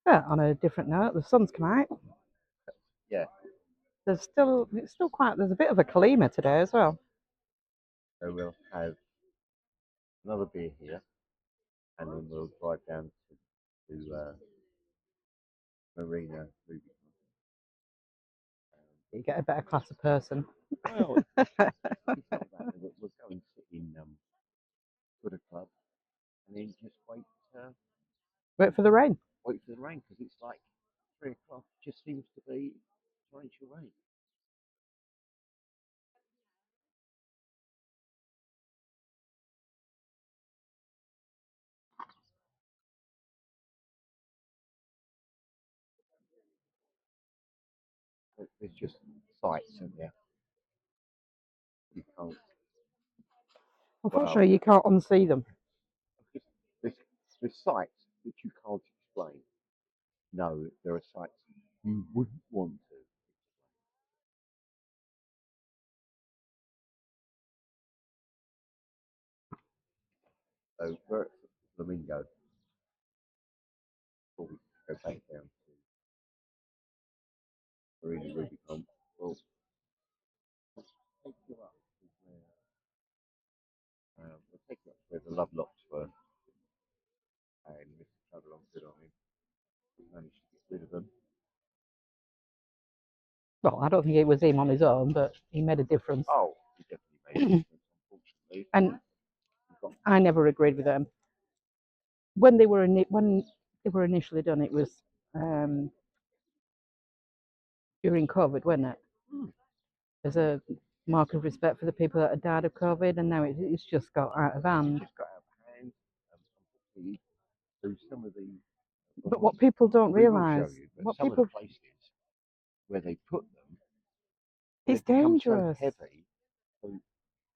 Yeah, on a different note, the sun's come out. Yeah. It's still quite. There's a bit of a kalima today as well. So we'll have another beer here, and then we'll drive down to Marina Ruby. You get a better class of person. Well, it's not that. We'll go and sit in Buddha Club, and then just Wait for the rain. wait for the rain, because it's like 3 o'clock. Just seems to be torrential rain. There's just sights, isn't there? You can't. Unfortunately, you can't unsee them. There's sights that you can't explain. No, there are sights you wouldn't want to. So we're at Flamingo before we go back down to Marina Rubicon. We'll take you up to we'll take you up to where the love locks were, and Mr. Travelon good on him. We managed to get rid of them. Well, I don't think it was him on his own, but he made a difference. Oh, he definitely made a difference, unfortunately. And I never agreed with them. When they were initially done, it was during COVID, wasn't it? As a mark of respect for the people that had died of COVID, and now it's just got out of hand. Just got out of hand. Unfortunately, through some of the. But what people don't realise, some of the places where they put them, it's dangerous. So heavy,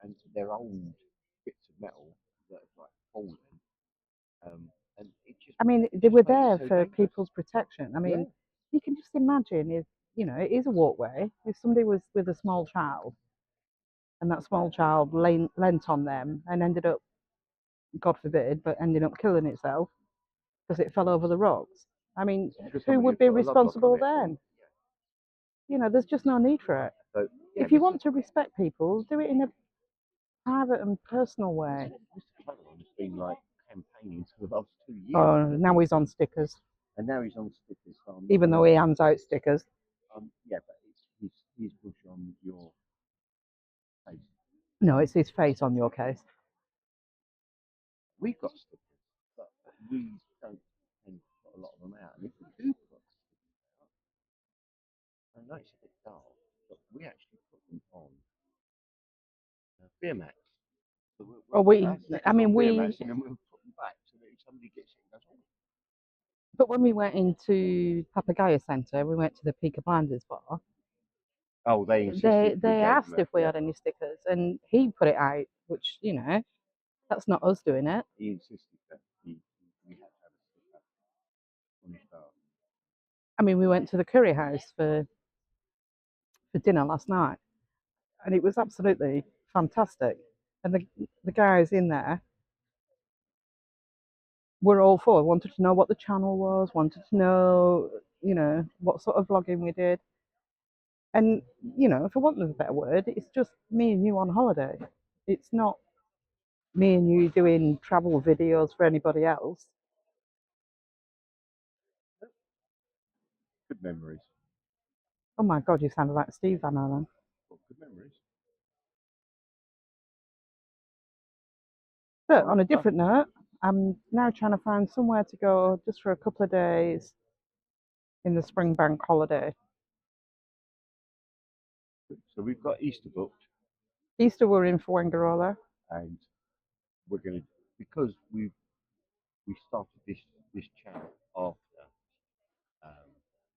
and they're old bits of metal that have like fallen. And it just. I mean, they were there for people's protection. I mean, you can just imagine if it is a walkway. If somebody was with a small child, and that small child leant on them and ended up, God forbid, but ended up killing itself because it fell over the rocks. I mean, who would be responsible then? There's just no need for it. So, if you want to respect people, do it in a private and personal way. Mr. Travelon has been like campaigning for the last 2 years. Oh, now he's on stickers. And now he's on stickers. Even though he hands out stickers. Yeah, but he's push on your case. No, it's his face on your case. We've got stickers, but we don't tend to put a lot of them out. And if we do put stickers out, I know it's a bit dull, but we actually put them on Beer Max. So we and then we'll put them back so that if somebody gets it, goes, oh. But when we went into Papagayo Centre, we went to the Peaky Blinders bar. Oh, they asked if we had any stickers, and he put it out, which that's not us doing it. He insisted that we had to have a sticker on his bar. I mean, we went to the curry house for dinner last night, and it was absolutely fantastic. And the guys in there were all for. Wanted to know what the channel was. Wanted to know, what sort of vlogging we did. And for want of a better word, it's just me and you on holiday. It's not me and you doing travel videos for anybody else. Good memories. Oh my God, you sounded like Steve Van Allen. Well, good memories. But on a different note, I'm now trying to find somewhere to go just for a couple of days in the spring bank holiday. So we've got Easter booked. Easter we're in Fuengirola. And we're going to, because we started this channel after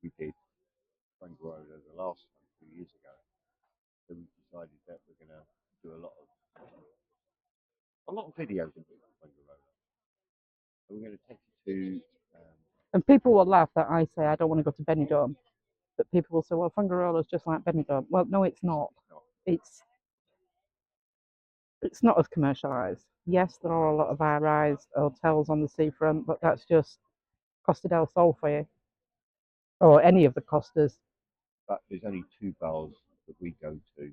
we did Fuengirola the last time 2 years ago. So we decided that we're going to do a lot of videos of Fuengirola. So we're going to take you to. And people will laugh that I say I don't want to go to Benidorm, but people will say, well, Fuengirola is just like Benidorm. Well, no, it's not. It's not as commercialised. Yes, there are a lot of high-rise hotels on the seafront, but that's just Costa del Sol for you. or any of the Costas. But there's only two bars that we go to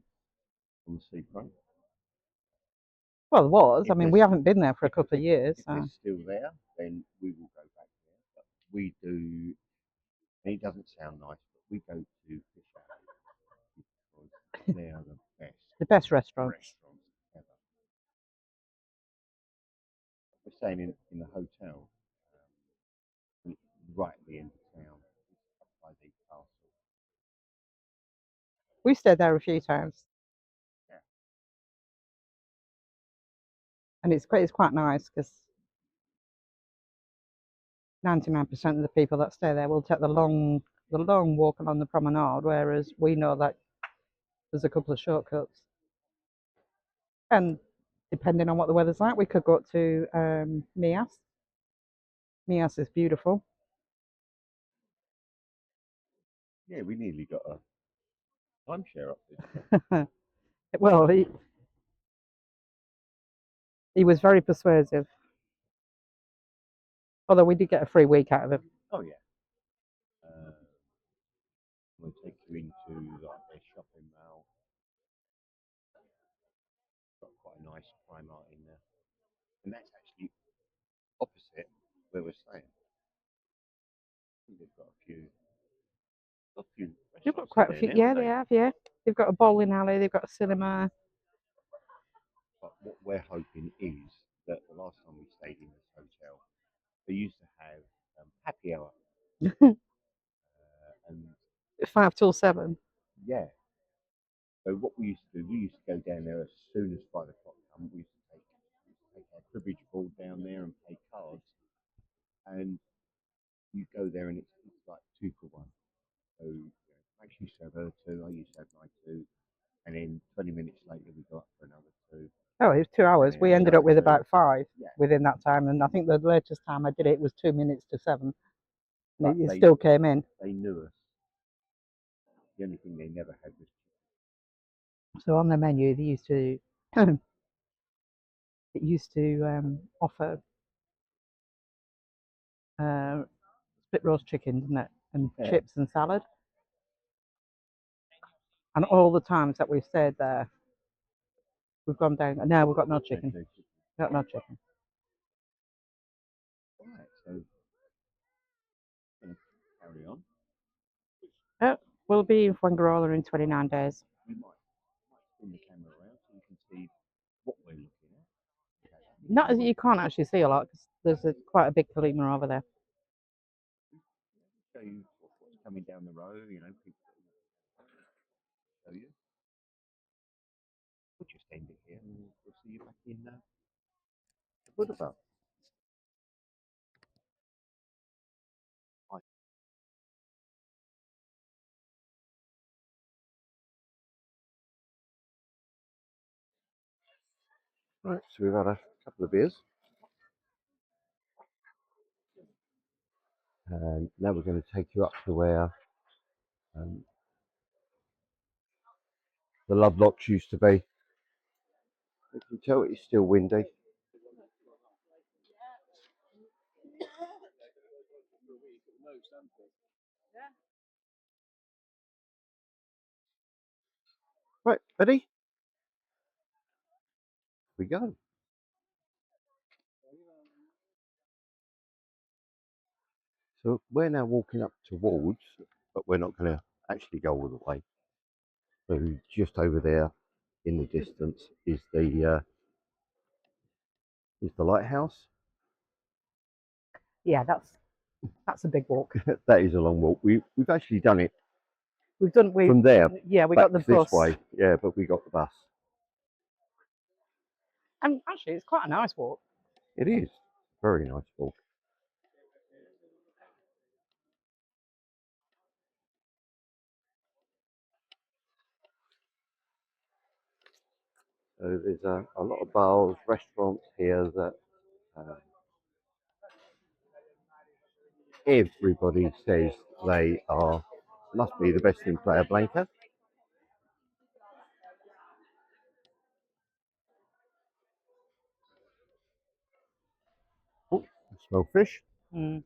on the seafront. Well, it was. I If mean, they're we haven't been there for a couple of years. if they're still there, then we will go back there. But we do, and it doesn't sound nice, but we go to fish alley because they are the best The best restaurants. restaurants ever. We're staying in the hotel, right at the end of town, up by the castle. We stayed there a few times, Yeah. and it's quite nice because 99% of the people that stay there will take the long walk along the promenade, whereas we know that there's a couple of shortcuts. And depending on what the weather's like, we could go up to Mias. Mias is beautiful. Yeah, we nearly got a timeshare up there. Well, he was very persuasive, although we did get a free week out of him. Oh yeah. We'll take you into like their shopping mall. Got quite a nice Primark in there, and that's actually opposite where we're staying. I think they've got a few They've got restaurants quite a in few. there now, Yeah, haven't they they? have. Yeah, they've got a bowling alley. They've got a cinema. But what we're hoping is that the last time we stayed in this hotel, they used to have happy hour, and 5 till 7. yeah. So what we used to do, we used to go down there as soon as 5 o'clock come. We used to take our cribbage ball down there and play cards, and you go there and it's like 2 for 1. So Max used to have her two, I used to have my two, and then 20 minutes later we go up for another two. Oh, it was 2 hours. And We then ended up another with two. about 5 Yeah. within that time, and I think the latest time I did it was 2 minutes to 7. But And it they still came in. they knew us. The only thing they never had was chicken. So on the menu, they used to it used to offer split roast chicken, didn't it, and Yeah. chips and salad. And all the times that we've stayed there, we've gone down. No, we've got no chicken. No chicken. We've got no chicken. Right, so carry on. We'll be in Fuengirola in 29 days. We might spin the camera around so you can see what we're looking at. Okay. Not as you can't actually see a lot because there's quite a big Kalima over there. Show you what's coming down the road, people show you. We'll just end it here and we'll see you back in the Buddha Bar. Right, so we've had a couple of beers. And now we're going to take you up to where the Love Locks used to be. You can tell it's still windy. Right, ready? Here we go. So we're now walking up towards, but we're not going to actually go all the way. So just over there in the distance is the lighthouse. Yeah, that's a big walk. That is a long walk. We've actually done it We from there. Yeah, we back got the this bus. way. Yeah, but we got the bus. And actually, it's quite a nice walk. It is very nice walk. So there's a lot of bars, restaurants here that everybody says they must be the best in Playa Blanca. Oh, I smell fish. Mm.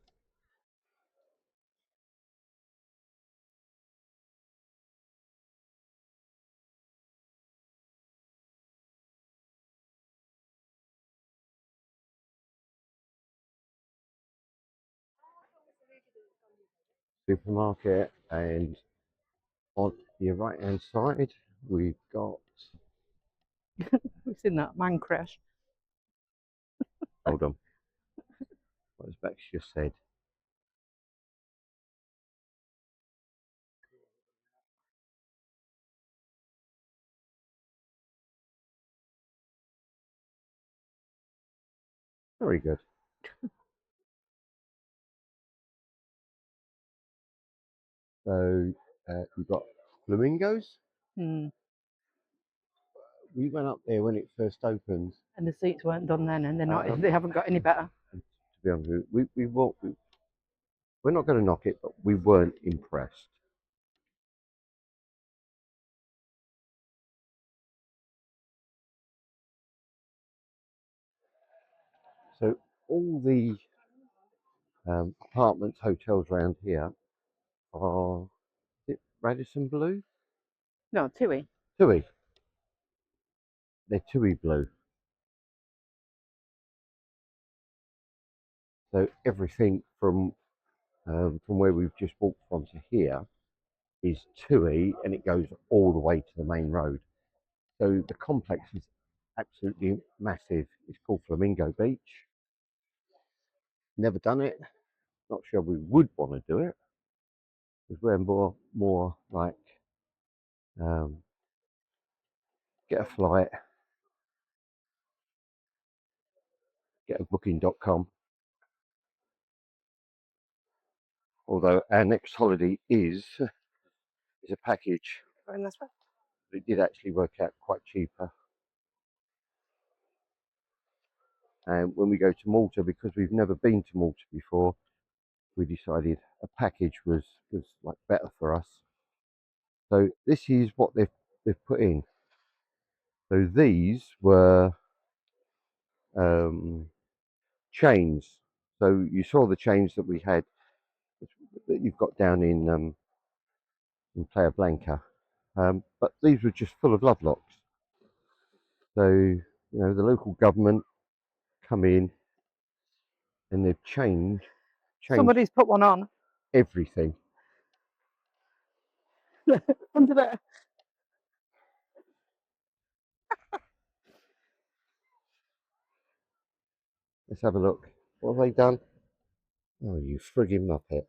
supermarket, and on your right hand side we've got, We've seen that man crash. hold on, what has Bex just said? Very good. So we've got flamingos. Mm. We went up there when it first opened. And the seats weren't done then, and they're not. Um, They haven't got any better. to be honest with you, we're not going to knock it, but we weren't impressed. So all the apartments, hotels around here are, is it Radisson Blue? No, TUI. TUI. They're TUI Blue. So everything from where we've just walked from to here is TUI, and it goes all the way to the main road. So the complex is absolutely massive. It's called Flamingo Beach. Never done it. Not sure we would want to do it because we're more like um, get a flight, get a booking.com. Although our next holiday is a package. Going this way. It did actually work out quite cheaper. And when we go to Malta, because we've never been to Malta before, we decided a package was like better for us. So this is what they've put in. So these were chains. So you saw the chains that we had that you've got down in Playa Blanca, but these were just full of love locks. So the local government come in and they've changed Somebody's put one on everything. under there. Let's have a look. What have they done? Oh, you frigging muppet!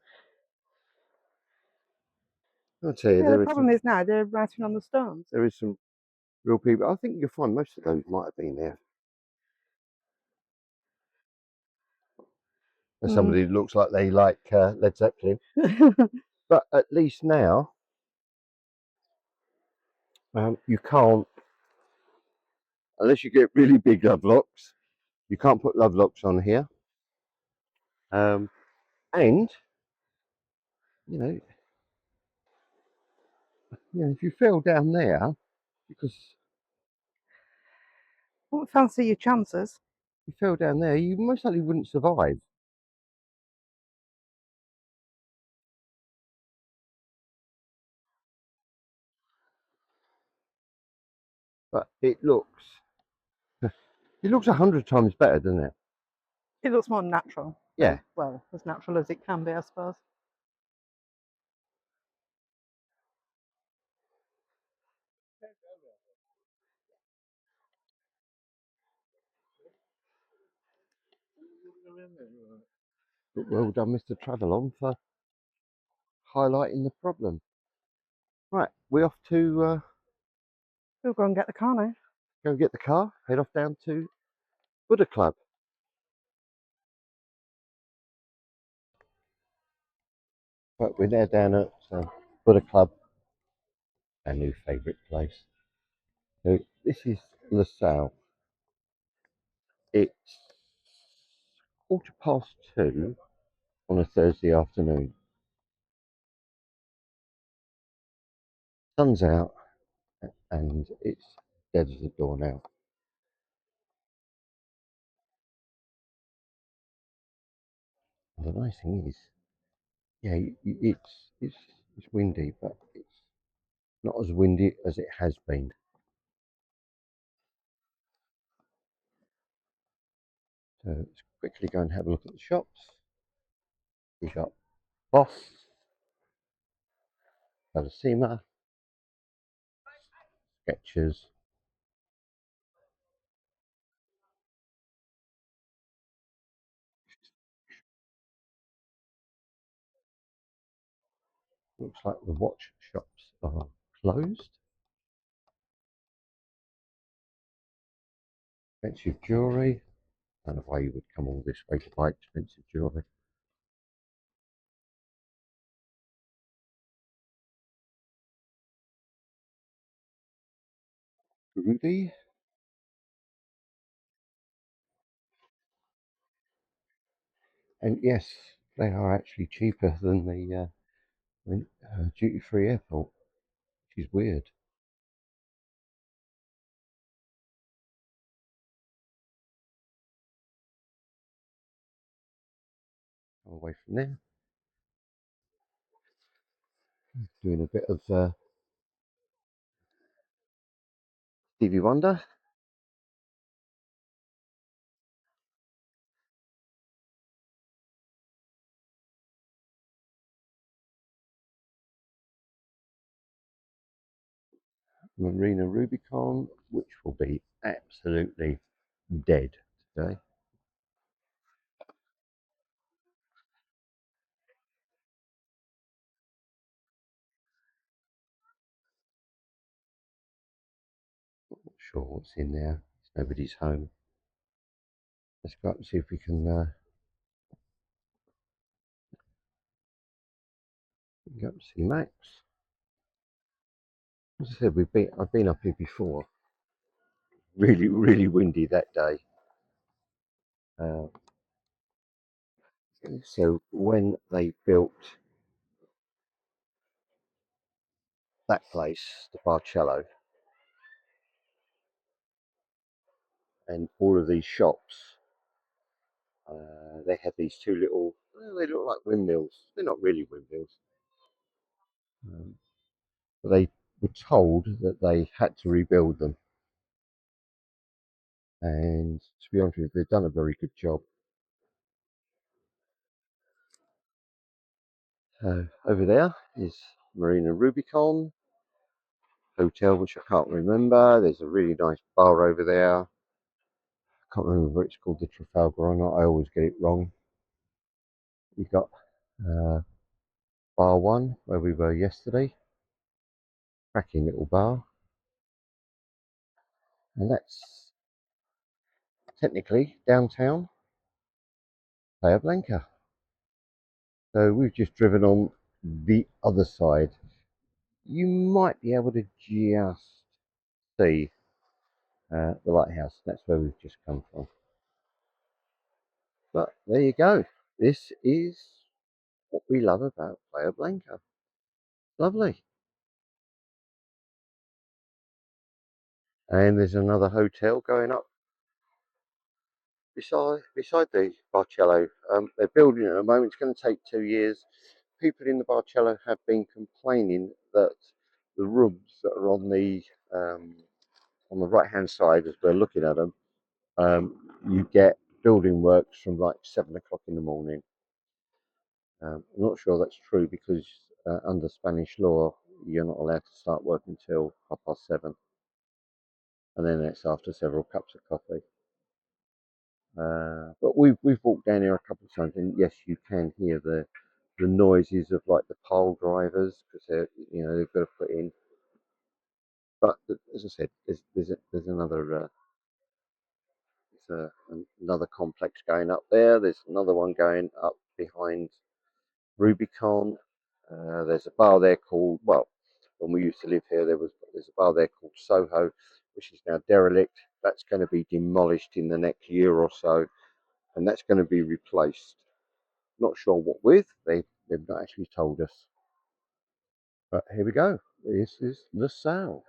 I'll tell you, Yeah, the problem is now they're writing on the stones. there is some real people. I think you'll find most of those might have been there. As somebody that looks like they like Led Zeppelin, but at least now you can't, unless you get really big love locks, you can't put love locks on here. And you know, if you fell down there, because Won't fancy your chances. you fell down there, you most likely wouldn't survive. But it looks 100 times better, doesn't it? It looks more natural. Yeah. Well, as natural as it can be, I suppose. But well done, Mr. Travelon, for highlighting the problem. Right, we're off to We'll go and get the car now. go and get the car, head off down to Buddha Club. But we're now down at Buddha Club, our new favourite place. So this is LaSalle. It's 2:15 on a Thursday afternoon. Sun's out and it's dead as a door now. And the nice thing is, yeah, it's windy, but it's not as windy as it has been. So let's quickly go and have a look at the shops. We got Boss, Bellissima, Skechers. Looks like the watch shops are closed. Expensive jewellery. I don't know why you would come all this way to buy expensive jewellery. Ruby. And yes, they are actually cheaper than the duty-free airport, which is weird. Away from there. Doing a bit of Stevie Wonder. Marina Rubicon, which will be absolutely dead today. Not sure what's in there. It's nobody's home. Let's go up and see if we can go up and see Max. As I said, I've been up here before. Really, really windy that day. So when they built that place, the Barcello, and all of these shops, they had these two little, well, they look like windmills. They're not really windmills. But they were told that they had to rebuild them. And to be honest with you, they've done a very good job. Over there is Marina Rubicon Hotel, which I can't remember. There's a really nice bar over there. I can't remember if it's called the Trafalgar or not. I always get it wrong. You've got Bar 1, where we were yesterday. Cracking little bar. And that's technically downtown Playa Blanca. So we've just driven on the other side. You might be able to just see the lighthouse. That's where we've just come from. But there you go. This is what we love about Playa Blanca. Lovely. And there's another hotel going up beside the Barcello. They're building it at the moment. It's going to take 2 years. People in the Barcello have been complaining that the rooms that are on the right hand side as we're looking at them, you get building works from like 7 o'clock in the morning. I'm not sure that's true because under Spanish law you're not allowed to start work until 7:30, and then it's after several cups of coffee. But we've walked down here a couple of times, and yes, you can hear the noises of like the pole drivers because they've got to put in. But as I said, there's another complex going up there. There's another one going up behind Rubicon. There's a bar there called, well, when we used to live here, there's a bar there called Soho, which is now derelict. That's going to be demolished in the next year or so, and that's going to be replaced. Not sure what with. They've not actually told us. But here we go. This is the South.